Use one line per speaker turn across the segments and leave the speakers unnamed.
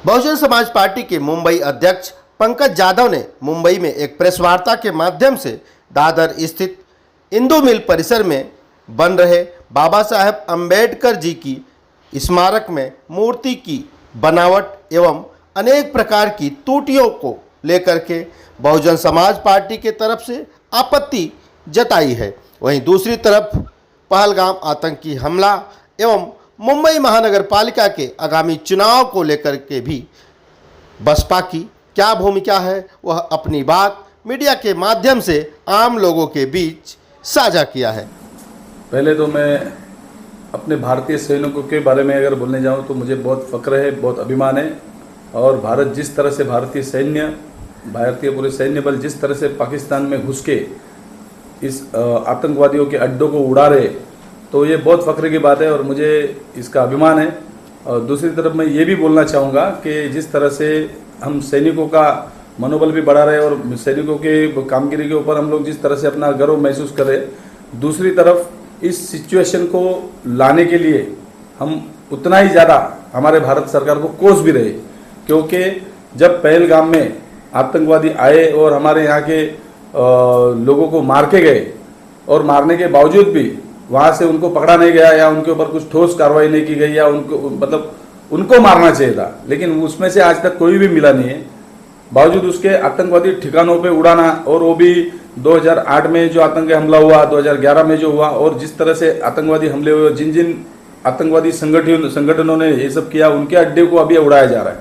Bahujan Samaj party के मुंबई अध्यक्ष पंकज जाधव ने मुंबई में एक प्रेस वार्ता के माध्यम से दादर स्थित इंदू मिल परिसर में बन रहे बाबा साहेब अम्बेडकर जी की स्मारक में मूर्ति की बनावट एवं अनेक प्रकार की त्रुटियों को लेकर के बहुजन समाज पार्टी के तरफ से आपत्ति जताई है। वहीं दूसरी तरफ पहलगाम आतंकी हमला एवं मुंबई महानगर पालिका के आगामी चुनाव को लेकर के भी बसपा की क्या भूमिका है, वह अपनी बात मीडिया के माध्यम से आम लोगों के बीच साझा किया है।
पहले तो मैं अपने भारतीय सैनिकों के बारे में अगर बोलने जाऊं तो मुझे बहुत फक्र है, बहुत अभिमान है। और भारत जिस तरह से भारतीय पूरे सैन्य बल जिस तरह से पाकिस्तान में घुस के इस आतंकवादियों के अड्डों को उड़ा रहे, तो ये बहुत फक्र की बात है और मुझे इसका अभिमान है। और दूसरी तरफ मैं ये भी बोलना चाहूँगा कि जिस तरह से हम सैनिकों का मनोबल भी बढ़ा रहे हैं और सैनिकों के कामगिरी के ऊपर हम लोग जिस तरह से अपना गर्व महसूस कर रहे हैं, दूसरी तरफ इस सिचुएशन को लाने के लिए हम उतना ही ज़्यादा हमारे भारत सरकार को कोस भी रहे, क्योंकि जब पहलगाम में आतंकवादी आए और हमारे यहाँ के लोगों को मार के गए और मारने के बावजूद भी वहाँ से उनको पकड़ा नहीं गया या उनके ऊपर कुछ ठोस कार्रवाई नहीं की गई या उनको मारना चाहिए था, लेकिन उसमें से आज तक कोई भी मिला नहीं है। बावजूद उसके आतंकवादी ठिकानों पे उड़ाना, और वो भी 2008 में जो आतंकी हमला हुआ, 2011 में जो हुआ, और जिस तरह से आतंकवादी हमले हुए, जिन जिन आतंकवादी संगठनों ने ये सब किया, उनके अड्डे को अभी उड़ाया जा रहा है।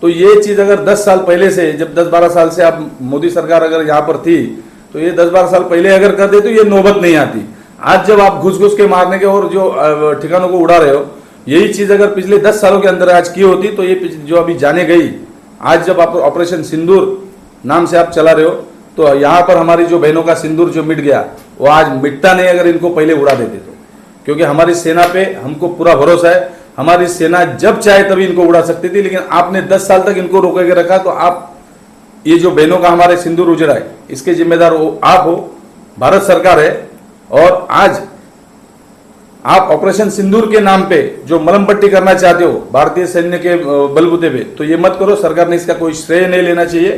तो ये चीज़ अगर 10 साल पहले से, जब 10-12 साल से आप मोदी सरकार अगर यहाँ पर थी, तो ये 10-12 साल पहले अगर कर दे तो ये नौबत नहीं आती। आज जब आप घुस के मारने के और जो ठिकानों को उड़ा रहे हो, यही चीज़ अगर पिछले 10 सालों के अंदर आज की होती तो ये जो अभी जाने गई, आज जब आप ऑपरेशन सिंदूर नाम से आप चला रहे हो, तो यहाँ पर हमारी जो बहनों का सिंदूर जो मिट गया, वो आज मिटता नहीं अगर इनको पहले उड़ा देते तो। क्योंकि हमारी सेना पे हमको पूरा भरोसा है, हमारी सेना जब चाहे तभी इनको उड़ा सकती थी, लेकिन आपने 10 साल तक इनको रोके के रखा। तो आप ये जो बहनों का हमारे सिंदूर उजड़ा है, इसके जिम्मेदार आप हो, भारत सरकार है। और आज आप ऑपरेशन सिंदूर के नाम पे जो मलम पट्टी करना चाहते हो भारतीय सैन्य के बलबूते पे, तो ये मत करो। सरकार ने इसका कोई श्रेय नहीं लेना चाहिए,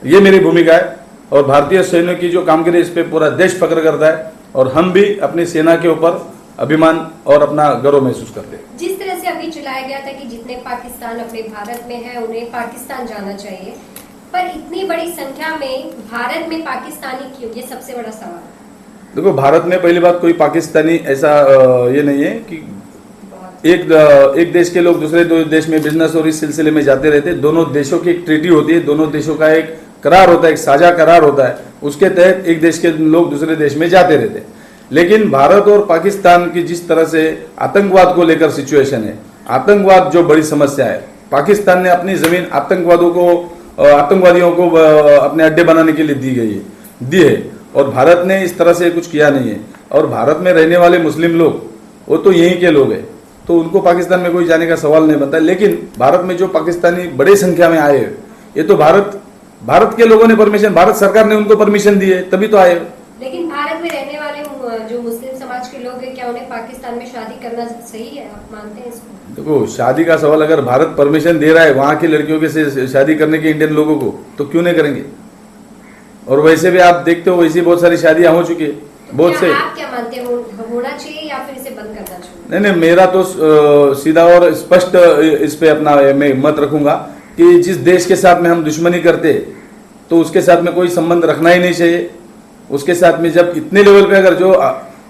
ये मेरी भूमिका है। और भारतीय सैन्य की जो कामगिरी, इस पे पूरा देश फक्र करता है और हम भी अपनी सेना के ऊपर अभिमान और अपना गर्व महसूस करते हैं।
जिस तरह से अभी चलाया गया था कि जितने पाकिस्तान अपने भारत में है उन्हें पाकिस्तान जाना चाहिए, पर इतनी बड़ी संख्या में भारत में पाकिस्तानी क्यों, ये सबसे बड़ा सवाल।
देखो, भारत में पहली बात कोई पाकिस्तानी ऐसा ये नहीं है कि एक देश के लोग दूसरे देश में बिजनेस और इस सिलसिले में जाते रहते। दोनों देशों की एक ट्रीटी होती है, दोनों देशों का एक करार होता है, एक साझा करार होता है, उसके तहत एक देश के लोग दूसरे देश में जाते रहते। लेकिन भारत और पाकिस्तान की जिस तरह से आतंकवाद को लेकर सिचुएशन है, आतंकवाद जो बड़ी समस्या है, पाकिस्तान ने अपनी जमीन आतंकवादियों को अपने अड्डे बनाने के लिए दी है और भारत ने इस तरह से कुछ किया नहीं है। और भारत में रहने वाले मुस्लिम लोग, वो तो यहीं के लोग हैं, तो उनको पाकिस्तान में कोई जाने का सवाल नहीं बनता। लेकिन भारत में जो पाकिस्तानी बड़ी संख्या में आए, ये तो भारत के लोगों ने परमिशन, भारत सरकार ने उनको परमिशन दी है, तभी तो आए।
लेकिन भारत में रहने वाले जो मुस्लिम समाज के लोग हैं, क्या उन्हें पाकिस्तान में शादी करना सही है, आप मानते हैं इसको?
देखो, शादी का सवाल अगर भारत परमिशन दे रहा है वहां की लड़कियों के शादी करने के इंडियन लोगों को, तो क्यों नहीं करेंगे? और वैसे भी आप देखते हो, वैसी बहुत सारी शादियां हो चुकी है, बहुत से।
आप क्या मानते हो, होना चाहिए या फिर इसे बंद करना चाहिए?
नहीं, मेरा तो सीधा और स्पष्ट इस पे अपना मैं मत रखूंगा कि जिस देश के साथ में हम दुश्मनी करते तो उसके साथ में कोई संबंध रखना ही नहीं चाहिए। उसके साथ में जब इतने लेवल पे अगर जो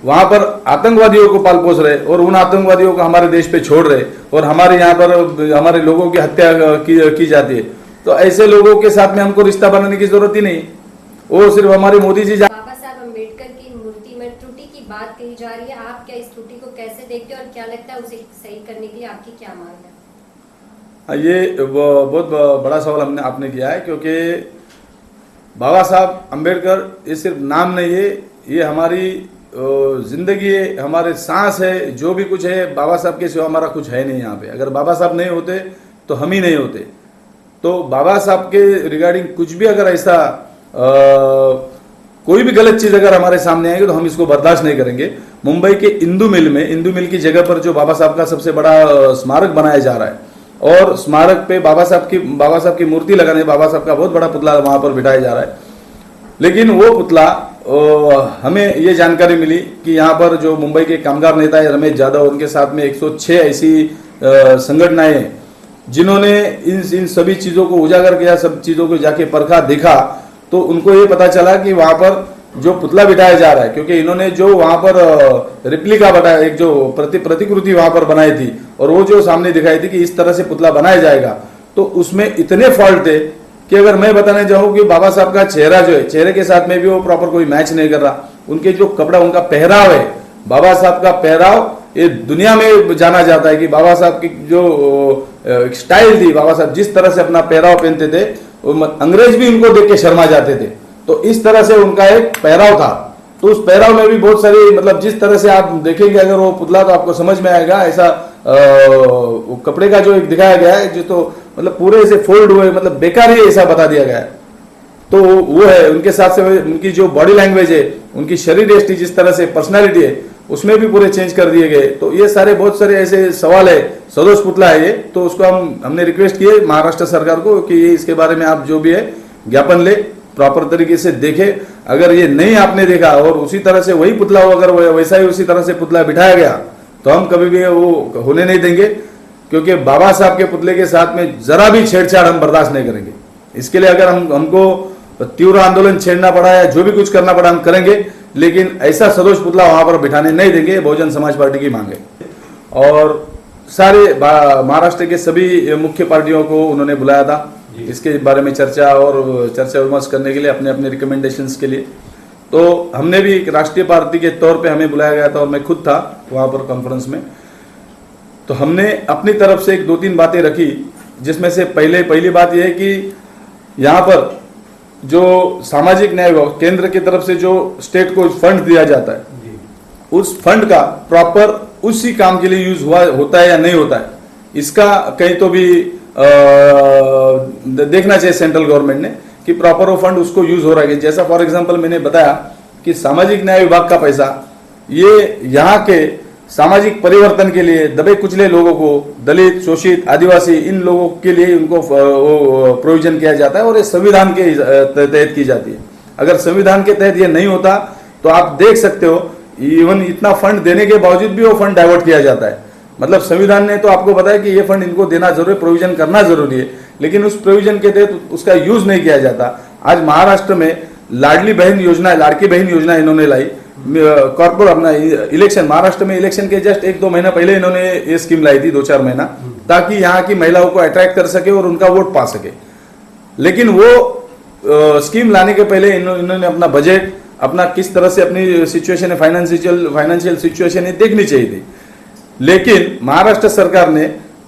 वहां पर आतंकवादियों को पाल पोस रहे और उन आतंकवादियों को हमारे देश पे छोड़ रहे और हमारे यहाँ पर हमारे लोगों की हत्या की जाती है, तो ऐसे लोगों के साथ में हमको रिश्ता बनाने की जरूरत ही नहीं। वो सिर्फ हमारे मोदी जी।
बाबा साहब अम्बेडकर की मूर्ति में त्रुटि की बात कही जा रही है, आप क्या इस त्रुटि को कैसे देखते हैं और क्या लगता है उसे सही करने के लिए आपकी क्या मांग है?
ये बहुत बड़ा सवाल आपने किया है, क्योंकि बाबा साहब अम्बेडकर ये सिर्फ नाम नहीं है, ये हमारी जिंदगी है, हमारे सांस है, जो भी कुछ है, बाबा साहब के सिवा हमारा कुछ है नहीं यहाँ पे। अगर बाबा साहब नहीं होते तो हम ही नहीं होते। तो बाबा साहब के रिगार्डिंग कुछ भी अगर ऐसा कोई भी गलत चीज अगर हमारे सामने आएगी तो हम इसको बर्दाश्त नहीं करेंगे। मुंबई के इंदू मिल की जगह पर जो बाबा साहब का सबसे बड़ा स्मारक बनाया जा रहा है, और स्मारक पे बाबा साहब की मूर्ति लगाने, बाबा साहब का बहुत बड़ा पुतला वहां पर बिठाया जा रहा है। लेकिन वो पुतला हमें ये जानकारी मिली कि यहाँ पर जो मुंबई के कामगार नेता है रमेश यादव, उनके साथ में 106 ऐसी संगठनाएं हैं जिन्होंने इन सभी चीजों को उजागर किया, सब चीजों को जाके परखा, देखा, तो उनको ये पता चला कि वहां पर जो पुतला बिठाया जा रहा है, क्योंकि इन्होंने जो वहां पर रिप्लिका बताया, एक जो प्रतिकृति वहां पर बनाई थी और वो जो सामने दिखाई थी कि इस तरह से पुतला बनाया जाएगा, तो उसमें इतने फॉल्ट थे कि अगर मैं बताने जाऊं कि बाबा साहब का चेहरा जो है, चेहरे के साथ में भी वो प्रॉपर कोई मैच नहीं कर रहा। उनके जो कपड़ा, उनका पहराव है, बाबा साहब का पहराव ये दुनिया में जाना जाता है कि बाबा साहब की जो स्टाइल थी, बाबा साहब जिस तरह से अपना पहराव पहनते थे, अंग्रेज भी उनको देख के शर्मा जाते थे। तो इस तरह से उनका एक पहराव था। तो उस पहराव में भी बहुत सारी, मतलब जिस तरह से आप देखेंगे अगर वो पुतला तो आपको समझ में आएगा। ऐसा कपड़े का जो एक दिखाया गया है, जो तो मतलब पूरे से फोल्ड हुए, मतलब बेकार ही ऐसा बता दिया गया है। तो वो है, उनके साथ से उनकी जो बॉडी लैंग्वेज है, उनकी शरीर यष्टि, जिस तरह से पर्सनालिटी है, उसमें भी पूरे चेंज कर दिए गए। तो ये सारे बहुत सारे ऐसे सवाल है। सदोष पुतला है ये, तो उसको हमने रिक्वेस्ट किए महाराष्ट्र सरकार को कि ये इसके बारे में आप जो भी है ज्ञापन ले, प्रॉपर तरीके से देखे। अगर ये नहीं आपने देखा और उसी तरह से वही पुतला हो, अगर वैसा ही उसी तरह से पुतला बिठाया गया, तो हम कभी भी वो होने नहीं देंगे, क्योंकि बाबा साहब के पुतले के साथ में जरा भी छेड़छाड़ हम बर्दाश्त नहीं करेंगे। इसके लिए अगर हमको तीव्र आंदोलन छेड़ना पड़ा या जो भी कुछ करना पड़ा हम करेंगे, लेकिन ऐसा सदोष पुतला वहां पर बिठाने नहीं देंगे। बहुजन समाज पार्टी की मांग है। और सारे महाराष्ट्र के सभी मुख्य पार्टियों को उन्होंने बुलाया था इसके बारे में चर्चा विमर्श करने के लिए, अपने अपने रिकमेंडेशंस के लिए। तो हमने भी एक राष्ट्रीय पार्टी के तौर पे हमें बुलाया गया था और मैं खुद था वहां पर कॉन्फ्रेंस में। तो हमने अपनी तरफ से 2-3 बातें रखी, जिसमें से पहली बात यह है कि यहाँ पर जो सामाजिक न्याय विभाग केंद्र की तरफ से जो स्टेट को फंड दिया जाता है, उस फंड का प्रॉपर उसी काम के लिए यूज होता है या नहीं होता है, इसका कहीं तो भी देखना चाहिए सेंट्रल गवर्नमेंट ने कि प्रॉपर वो फंड उसको यूज हो रहा है। जैसा फॉर एग्जांपल मैंने बताया कि सामाजिक न्याय विभाग का पैसा ये यहाँ के सामाजिक परिवर्तन के लिए, दबे कुचले लोगों को, दलित, शोषित, आदिवासी, इन लोगों के लिए उनको प्रोविजन किया जाता है और ये संविधान के तहत की जाती है। अगर संविधान के तहत ये नहीं होता तो आप देख सकते हो, इवन इतना फंड देने के बावजूद भी वो फंड डाइवर्ट किया जाता है। मतलब संविधान ने तो आपको बताया कि ये फंड इनको देना जरूरी है, प्रोविजन करना जरूरी है, लेकिन उस प्रोविजन के तहत उसका यूज नहीं किया जाता। आज महाराष्ट्र में लाडली बहन योजना, लाड़की बहन योजना इन्होंने लाई। कॉर्पोरेट अपना इलेक्शन, महाराष्ट्र में इलेक्शन के जस्ट 1-2 महीना पहले इन्होंने ये स्कीम लाई थी, 2-4 महीना, ताकि यहाँ की महिलाओं को अट्रैक्ट कर सके और उनका वोट पा सके। लेकिन वो स्कीम लाने के पहले इन्होंने अपना बजट, अपना किस तरह से अपनी सिचुएशन है, फाइनेंशियल सिचुएशन है, देखनी चाहिए थी। लेकिन महाराष्ट्र सरकार ने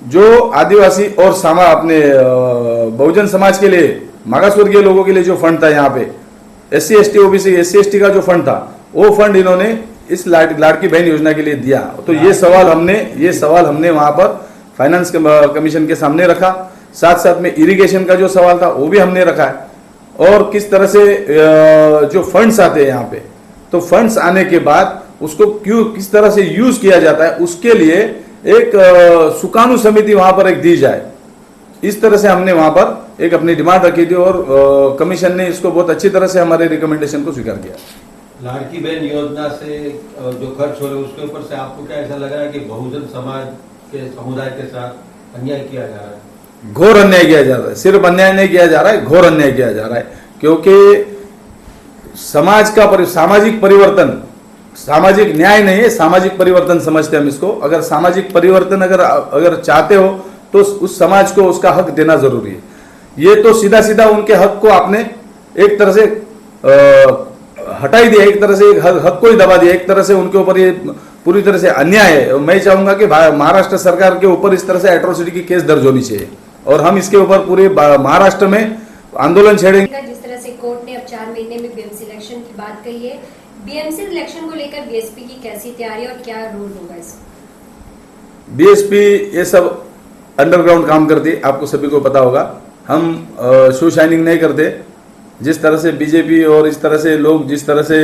जो आदिवासी और अपने बहुजन समाज के लिए, मागासवर्गीय लोगों के लिए जो फंड था, यहाँ पे SC ST OBC SC ST का जो फंड था, वो फंड इन्होंने इस लाड़की बहन योजना के लिए दिया। तो ये सवाल हमने वहां पर फाइनेंस कमीशन के सामने रखा। साथ साथ में इरिगेशन का जो सवाल था वो भी हमने रखा है। और किस तरह से जो फंड्स आते हैं यहाँ पे, तो फंड्स आने के बाद उसको किस तरह से यूज किया जाता है, उसके लिए एक सुकानू समिति वहां पर एक दी जाए। इस तरह से हमने वहां पर एक अपनी डिमांड रखी थी और कमीशन ने इसको बहुत अच्छी तरह से हमारे रिकमेंडेशन को स्वीकार किया।
लाड़की बहन योजना से जो खर्च हो रहे हैं उसके ऊपर से आपको क्या ऐसा लग रहा है कि बहुजन समाज के समुदाय के साथ अन्याय किया जा रहा है?
घोर अन्याय किया जा रहा है। सिर्फ अन्याय नहीं किया जा रहा है, घोर अन्याय किया जा रहा है। क्योंकि सामाजिक परिवर्तन, सामाजिक न्याय नहीं है, सामाजिक परिवर्तन समझते हैं हम इसको। अगर सामाजिक परिवर्तन अगर चाहते हो तो उस समाज को उसका हक देना जरूरी है। ये तो सीधा सीधा उनके हक को आपने एक तरह से हटा ही दिया, एक तरह से हक को ही दबा दिया, एक तरह से उनके ऊपर ये पूरी तरह से अन्याय है। मैं चाहूंगा कि महाराष्ट्र सरकार के ऊपर इस तरह से एट्रोसिटी की केस दर्ज होनी चाहिए और हम इसके ऊपर पूरे महाराष्ट्र में आंदोलन छेड़ेंगे।
जिस तरह से कोर्ट ने अब 4 महीने में BMC इलेक्शन की बात कही है, BMC इलेक्शन को लेकर BSP की कैसी तैयारी और क्या रोल होगा इसका?
BSP ये सब अंडरग्राउंड काम करती है, आपको सभी को पता होगा। हम शो शाइनिंग नहीं करते। जिस तरह से बीजेपी और इस तरह से लोग जिस तरह से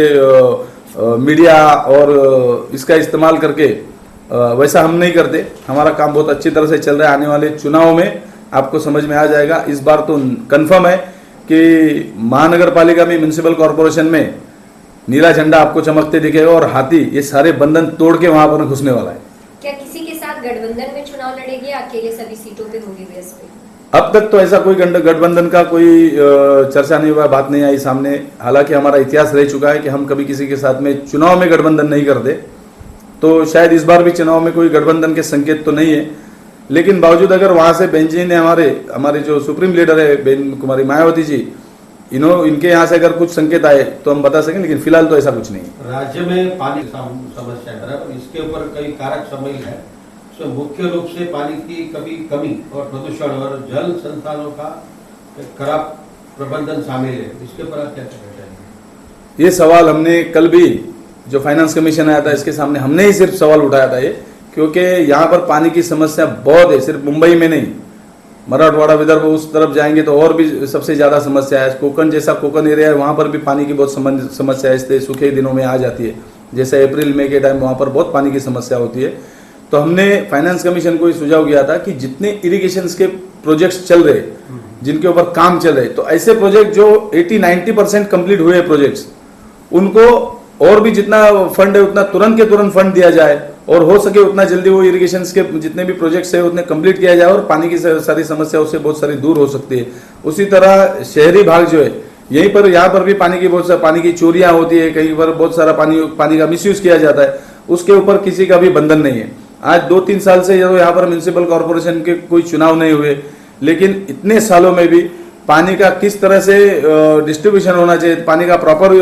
मीडिया और इसका इस्तेमाल करके वैसा हम नहीं करते। हमारा काम बहुत अच्छी तरह से चल रहा है। आने वाले चुनाव में आपको समझ में आ जाएगा। इस बार तो कंफर्म है कि महानगर पालिका में, म्युनिसिपल कॉरपोरेशन में नीला झंडा आपको चमकते दिखेगा और हाथी ये सारे बंधन तोड़ के वहां पर घुसने वाला है।
क्या किसी के साथ गठबंधन में चुनाव लड़ेगी या अकेले सभी सीटों पे होगी बीएसपी?
अब तक तो ऐसा कोई गठबंधन का कोई चर्चा नहीं हुआ, बात नहीं आई सामने। हालांकि हमारा इतिहास रह चुका है कि हम कभी किसी के साथ में चुनाव में गठबंधन नहीं करते, तो शायद इस बार भी चुनाव में कोई गठबंधन के संकेत तो नहीं है। लेकिन बावजूद अगर वहां से बहन जी ने हमारे जो सुप्रीम लीडर है बहन कुमारी मायावती जी, इनके यहाँ से अगर कुछ संकेत आए तो हम बता सकें, लेकिन फिलहाल तो ऐसा कुछ नहीं है।
राज्य में पानी की समस्या है, बराबर, इसके ऊपर कई कारक सम्मिलित है। तो मुख्य रूप से पानी की कमी और प्रदूषण और जल संसाधनों का खराब प्रबंधन शामिल है। इसके ऊपर आप क्या कहना चाहेंगे?
ये सवाल हमने कल भी जो फाइनेंस कमीशन आया था इसके सामने हमने ही सिर्फ सवाल उठाया था ये, क्योंकि यहाँ पर पानी की समस्या बहुत है। सिर्फ मुंबई में नहीं, मराठवाड़ा विदर्भ उस तरफ जाएंगे तो और भी सबसे ज्यादा समस्या है। कोकण जैसा कोकण एरिया है, वहां पर भी पानी की बहुत समस्या है। इसलिए सूखे दिनों में आ जाती है, जैसे अप्रैल मई के टाइम वहां पर बहुत पानी की समस्या होती है। तो हमने फाइनेंस कमीशन को सुझाव किया था कि जितने इरिगेशन के प्रोजेक्ट्स चल रहे, जिनके ऊपर काम चल रहे, तो ऐसे प्रोजेक्ट जो 80-90% कंप्लीट हुए प्रोजेक्ट्स, उनको और भी जितना फंड है उतना तुरंत के तुरंत फंड दिया जाए और हो सके उतना जल्दी वो इरिगेशन के जितने भी प्रोजेक्ट्स है उतने कंप्लीट किया जाए और पानी की सारी समस्या उससे बहुत सारी दूर हो सकती है। उसी तरह शहरी भाग जो है, यहीं पर यहाँ पर भी पानी की चोरियां होती है, कहीं पर बहुत सारा पानी का मिसयूज किया जाता है। उसके ऊपर किसी का भी बंधन नहीं है। आज 2-3 साल से यहाँ पर म्युनिसिपल कॉरपोरेशन के कोई चुनाव नहीं हुए, लेकिन इतने सालों में भी पानी का किस तरह से डिस्ट्रीब्यूशन होना चाहिए, पानी का प्रॉपर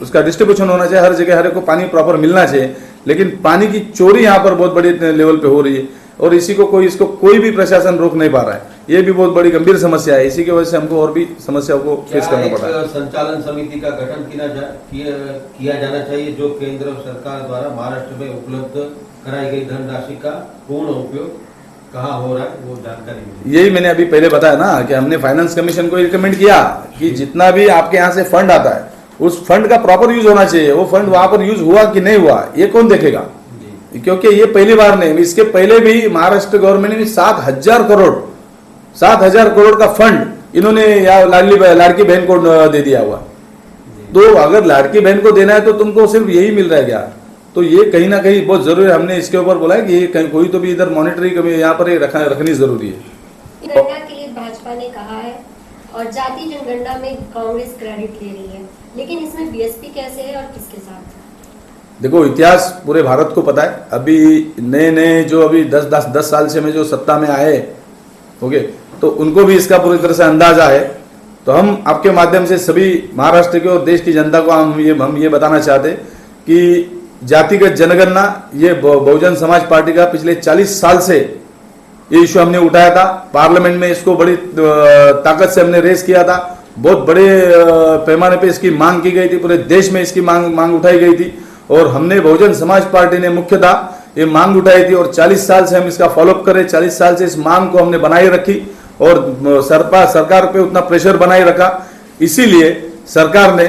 उसका डिस्ट्रीब्यूशन होना चाहिए, हर जगह हर एक को पानी प्रॉपर मिलना चाहिए, लेकिन पानी की चोरी यहाँ पर बहुत बड़ी लेवल पे हो रही है और इसको कोई भी प्रशासन रोक नहीं पा रहा है। ये भी बहुत बड़ी गंभीर समस्या है। इसी की वजह से हमको और भी समस्याओं को फेस करना पड़ रहा है।
संचालन समिति का गठन किया जाना चाहिए जो केंद्र सरकार द्वारा महाराष्ट्र में उपलब्ध कराई गई धनराशि का पूर्ण उपयोग कहाँ हो रहा है वो जानकारी।
यही मैंने अभी पहले बताया ना कि हमने फाइनेंस कमीशन को रिकमेंड किया कि जितना भी आपके यहाँ से फंड आता है उस फंड का प्रॉपर यूज होना चाहिए। वो फंड वहां पर यूज हुआ कि नहीं हुआ ये कौन देखेगा, क्योंकि ये पहली बार नहीं, इसके पहले भी महाराष्ट्र गवर्नमेंट ने 7,000 करोड़ का फंड इन्होंने लाड़की बहन को दे दिया हुआ। तो अगर लाड़की बहन को देना है तो तुमको सिर्फ यही मिल रहा है क्या? तो ये कहीं ना कहीं बहुत जरूरी है। हमने इसके ऊपर बोला है कि ये कोई तो भी इधर मॉनिटरिंग यहाँ पर रखनी जरूरी है।
जनगणना के लिए भाजपा ने कहा है और जाति जनगणना में कांग्रेस क्रेडिट ले रही है, लेकिन इसमें बीएसपी कैसे है और किसके साथ?
देखो, इतिहास पूरे भारत को पता है। अभी नए जो अभी 10 साल से में जो सत्ता में आए, ओके, तो उनको भी इसका पूरी तरह से अंदाजा है। तो हम आपके माध्यम से सभी महाराष्ट्र के और देश की जनता को हम ये बताना चाहते कि जातिगत जनगणना ये बहुजन समाज पार्टी का पिछले 40 साल से ये इश्यू हमने उठाया था। पार्लियामेंट में इसको बड़ी ताकत से हमने रेस किया था। बहुत बड़े पैमाने पे इसकी मांग की गई थी, पूरे देश में इसकी मांग उठाई गई थी और हमने बहुजन समाज पार्टी ने मुख्यतः ये मांग उठाई थी और 40 साल से हम इसका फॉलोअप करें। 40 साल से इस मांग को हमने बनाए रखी और सरकार पे उतना प्रेशर बनाए रखा। इसीलिए सरकार ने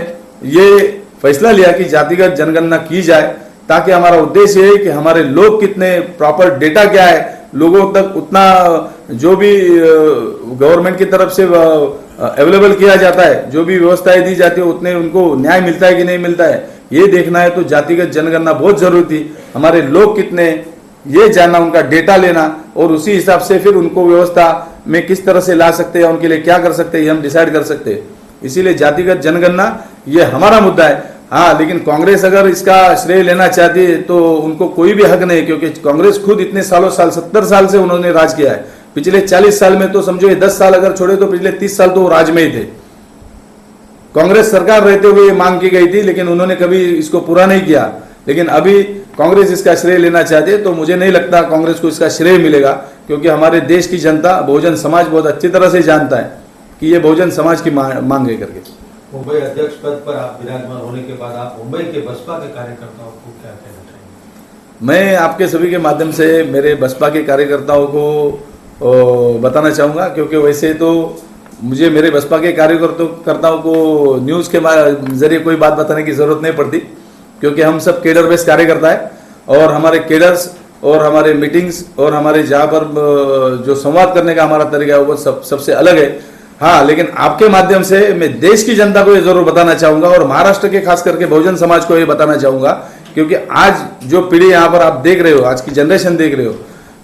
ये फैसला लिया कि जातिगत जनगणना की जाए, ताकि हमारा उद्देश्य है कि हमारे लोग कितने, प्रॉपर डेटा क्या है, लोगों तक उतना जो भी गवर्नमेंट की तरफ से अवेलेबल किया जाता है, जो भी व्यवस्थाएं दी जाती है उतने उनको न्याय मिलता है कि नहीं मिलता है, ये देखना है। तो जातिगत जनगणना बहुत जरूरी थी। हमारे लोग कितने ये जानना, उनका डेटा लेना और उसी हिसाब से फिर उनको व्यवस्था में किस तरह से ला सकते हैं, उनके लिए क्या कर सकते हैं, ये हम डिसाइड कर सकते हैं। इसीलिए जातिगत जनगणना ये हमारा मुद्दा है। हाँ, लेकिन कांग्रेस अगर इसका श्रेय लेना चाहती है तो उनको कोई भी हक नहीं, क्योंकि कांग्रेस खुद इतने 70 साल से उन्होंने राज किया है। पिछले 40 साल में तो समझो ये 10 साल अगर छोड़े तो पिछले 30 साल तो वो राज में ही थे। कांग्रेस सरकार रहते हुए मांग की गई थी, लेकिन उन्होंने कभी इसको पूरा नहीं किया। लेकिन अभी कांग्रेस इसका श्रेय लेना चाहती है, तो मुझे नहीं लगता कांग्रेस को इसका श्रेय मिलेगा, क्योंकि हमारे देश की जनता, बहुजन समाज बहुत अच्छी तरह से जानता है कि ये बहुजन समाज की मांग है करके।
मुंबई अध्यक्ष पद पर आप विराजमान होने के बाद आप मुंबई के बसपा के कार्यकर्ताओं को क्या कहना चाहेंगे?
मैं आपके सभी के माध्यम से मेरे बसपा के कार्यकर्ताओं को बताना चाहूंगा, क्योंकि वैसे तो मुझे मेरे बसपा के कार्यकर्ताओं को न्यूज़ के जरिए कोई बात बताने की जरूरत नहीं पड़ती, क्योंकि हम सब केडर बेस्ड कार्यकर्ता है और हमारे केडर्स और हमारे मीटिंग्स और हमारे जहाँ पर जो संवाद करने का हमारा तरीका है वो सबसे अलग है। हाँ, लेकिन आपके माध्यम से मैं देश की जनता को ये जरूर बताना चाहूंगा और महाराष्ट्र के खास करके बहुजन समाज को ये बताना चाहूंगा, क्योंकि आज जो पीढ़ी यहाँ पर आप देख रहे हो, आज की जनरेशन देख रहे हो,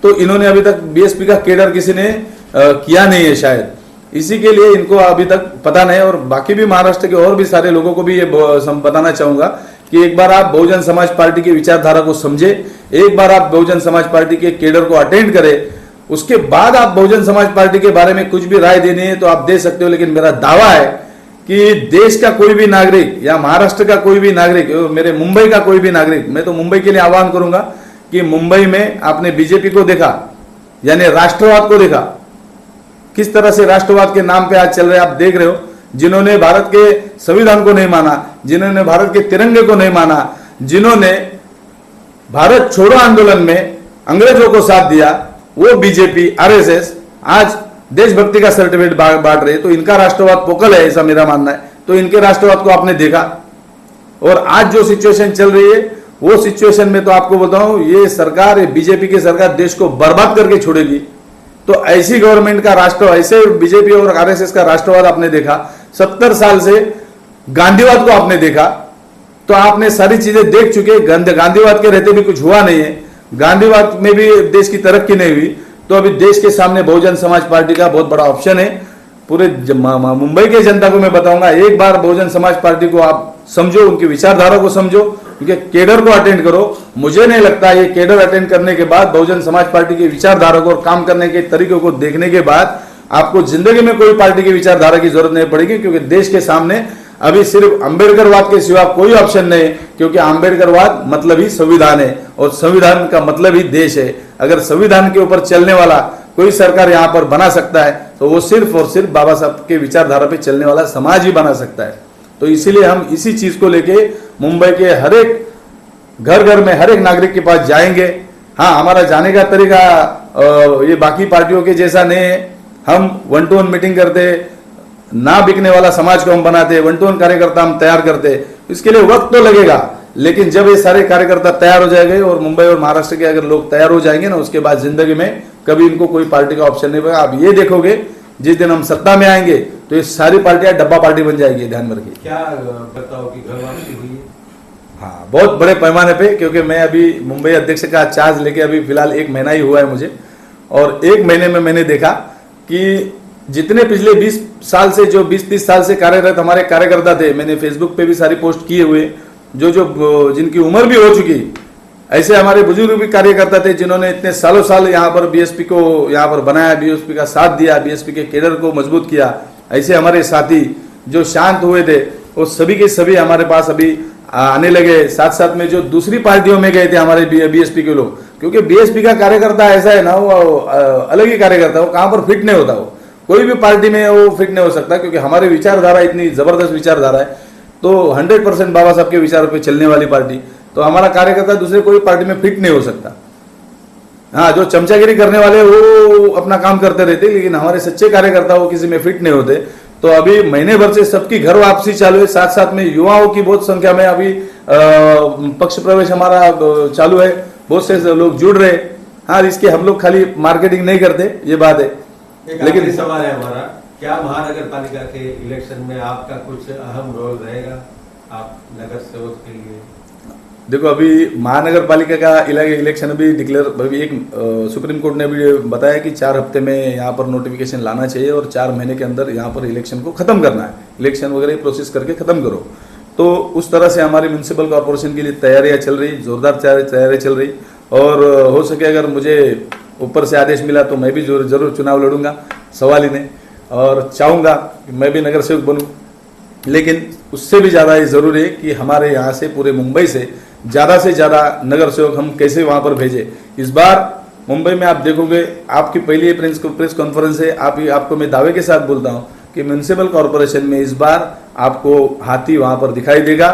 तो इन्होंने अभी तक बीएसपी का केडर किसी ने किया नहीं है शायद, इसी के लिए इनको अभी तक पता नहीं। और बाकी भी महाराष्ट्र के और भी सारे लोगों को भी ये बताना चाहूंगा कि एक बार आप बहुजन समाज पार्टी की विचारधारा को समझे, एक बार आप बहुजन समाज पार्टी के केडर को अटेंड करें, उसके बाद आप बहुजन समाज पार्टी के बारे में कुछ भी राय देनी है तो आप दे सकते हो। लेकिन मेरा दावा है कि देश का कोई भी नागरिक या महाराष्ट्र का कोई भी नागरिक, मेरे मुंबई का कोई भी नागरिक, मैं तो मुंबई के लिए आह्वान करूंगा कि मुंबई में आपने बीजेपी को देखा, यानी राष्ट्रवाद को देखा, किस तरह से राष्ट्रवाद के नाम पे आज चल रहे आप देख रहे हो। जिन्होंने भारत के संविधान को नहीं माना, जिन्होंने भारत के तिरंगे को नहीं माना, जिन्होंने भारत छोड़ो आंदोलन में अंग्रेजों को साथ दिया, वो बीजेपी आरएसएस आज देशभक्ति का सर्टिफिकेट बांट रहे, तो इनका राष्ट्रवाद पोकल है, ऐसा मेरा मानना है। तो इनके राष्ट्रवाद को आपने देखा, और आज जो सिचुएशन चल रही है वो सिचुएशन में तो आपको बताऊं, ये सरकार, बीजेपी की सरकार देश को बर्बाद करके छोड़ेगी। तो ऐसी गवर्नमेंट का राष्ट्र, ऐसे बीजेपी और आरएसएस का राष्ट्रवाद आपने देखा, 70 साल से गांधीवाद को आपने देखा, तो आपने सारी चीजें देख चुके। गांधीवाद के रहते भी कुछ हुआ नहीं है, गांधीवाद में भी देश की तरक्की नहीं हुई। तो अभी देश के सामने बहुजन समाज पार्टी का बहुत बड़ा ऑप्शन है। पूरे मुंबई के जनता को मैं बताऊंगा, एक बार बहुजन समाज पार्टी को आप समझो, उनकी विचारधारा को समझो, उनके केडर को अटेंड करो। मुझे नहीं लगता ये केडर अटेंड करने के बाद, बहुजन समाज पार्टी की विचारधारा को और काम करने के तरीकों को देखने के बाद आपको जिंदगी में कोई पार्टी की विचारधारा की जरूरत नहीं पड़ेगी, क्योंकि देश के सामने अभी सिर्फ अंबेडकरवाद के सिवा कोई ऑप्शन नहीं है। क्योंकि अंबेडकरवाद मतलब ही संविधान है, और संविधान का मतलब ही देश है। अगर संविधान के ऊपर चलने वाला कोई सरकार यहाँ पर बना सकता है तो वो सिर्फ और सिर्फ बाबा साहब के विचारधारा पे चलने वाला समाज ही बना सकता है। तो इसीलिए हम इसी चीज को लेके मुंबई के हर एक घर घर में, हर एक नागरिक के पास जाएंगे। हाँ, हमारा जाने का तरीका ये बाकी पार्टियों के जैसा नहीं है। हम 1 to 1 मीटिंग करते, ना बिकने वाला समाज को हम बनाते, 1 to 1 कार्यकर्ता हम तैयार करते। इसके लिए वक्त तो लगेगा, लेकिन जब ये सारे कार्यकर्ता तैयार हो जाएंगे और मुंबई और महाराष्ट्र के अगर लोग तैयार हो जाएंगे ना, उसके बाद जिंदगी में कभी इनको कोई पार्टी का ऑप्शन नहीं होगा। आप ये देखोगे जिस दिन हम सत्ता में आएंगे तो ये सारी पार्टियां डब्बा पार्टी बन जाएगी, ध्यान में रखिए।
क्या बताओ कि घर वापसी हुई है?
हाँ, बहुत बड़े पैमाने पे, क्योंकि मैं अभी मुंबई अध्यक्ष का चार्ज लेके अभी फिलहाल 1 महीना ही हुआ है मुझे, और 1 महीने में मैंने देखा कि जितने पिछले 20 साल से, जो 20-30 साल से कार्यरत हमारे कार्यकर्ता थे, मैंने फेसबुक पे भी सारी पोस्ट किए हुए, जिनकी उम्र भी हो चुकी, ऐसे हमारे बुजुर्ग भी कार्यकर्ता थे जिन्होंने इतने सालों साल यहाँ पर बीएसपी को यहाँ पर बनाया, बीएसपी का साथ दिया, बीएसपी के केडर को मजबूत किया। ऐसे हमारे साथी जो शांत हुए थे वो सभी के सभी हमारे पास अभी आने लगे। साथ साथ में जो दूसरी पार्टियों में गए थे हमारे बीएसपी के लोग, क्योंकि बीएसपी का कार्यकर्ता ऐसा है ना, वो अलग ही कार्यकर्ता, वो कहाँ पर फिट नहीं होता, वो कोई भी पार्टी में वो फिट नहीं हो सकता, क्योंकि हमारी विचारधारा इतनी जबरदस्त विचारधारा है। तो 100% बाबा साहब के विचारों पे चलने वाली पार्टी, तो हमारा कार्यकर्ता दूसरे कोई पार्टी में फिट नहीं हो सकता। हाँ, जो चमचागिरी करने वाले वो अपना काम करते रहते, लेकिन हमारे सच्चे कार्यकर्ता वो किसी में फिट नहीं होते। तो अभी महीने भर से सबकी घर वापसी चालू है, साथ साथ में युवाओं की बहुत संख्या में अभी पक्ष प्रवेश हमारा चालू है, बहुत से लोग जुड़ रहे। हाँ, इसके हम लोग खाली मार्केटिंग नहीं करते, ये बात है।
लेकिन सवाल है हमारा, क्या महानगर पालिका के इलेक्शन में आपका कुछ अहम रोल रहेगा, आप नगर सेवक के लिए?
देखो, अभी महानगर पालिका का इलेक्शन अभी डिक्लेयर, अभी एक सुप्रीम कोर्ट ने भी बताया कि 4 हफ्ते में यहाँ पर नोटिफिकेशन लाना चाहिए और 4 महीने के अंदर यहाँ पर इलेक्शन को खत्म करना है, इलेक्शन वगैरह प्रोसेस करके खत्म करो। तो उस तरह से हमारी म्यूनसिपल कॉर्पोरेशन के लिए तैयारियां चल रही, जोरदार तैयारियां चल रही, और हो सके अगर मुझे ऊपर से आदेश मिला तो मैं भी जरूर चुनाव लड़ूंगा, सवाल ही नहीं, और चाहूंगा कि मैं भी नगर सेवक बनूं। लेकिन उससे भी ज़्यादा ये जरूरी है कि हमारे यहाँ से, पूरे मुंबई से ज़्यादा नगर सेवक हम कैसे वहाँ पर भेजें। इस बार मुंबई में आप देखोगे, आपकी पहली प्रेस कॉन्फ्रेंस है, आपको मैं दावे के साथ बोलता हूँ कि म्यूनसिपल कॉर्पोरेशन में इस बार आपको हाथी वहाँ पर दिखाई देगा।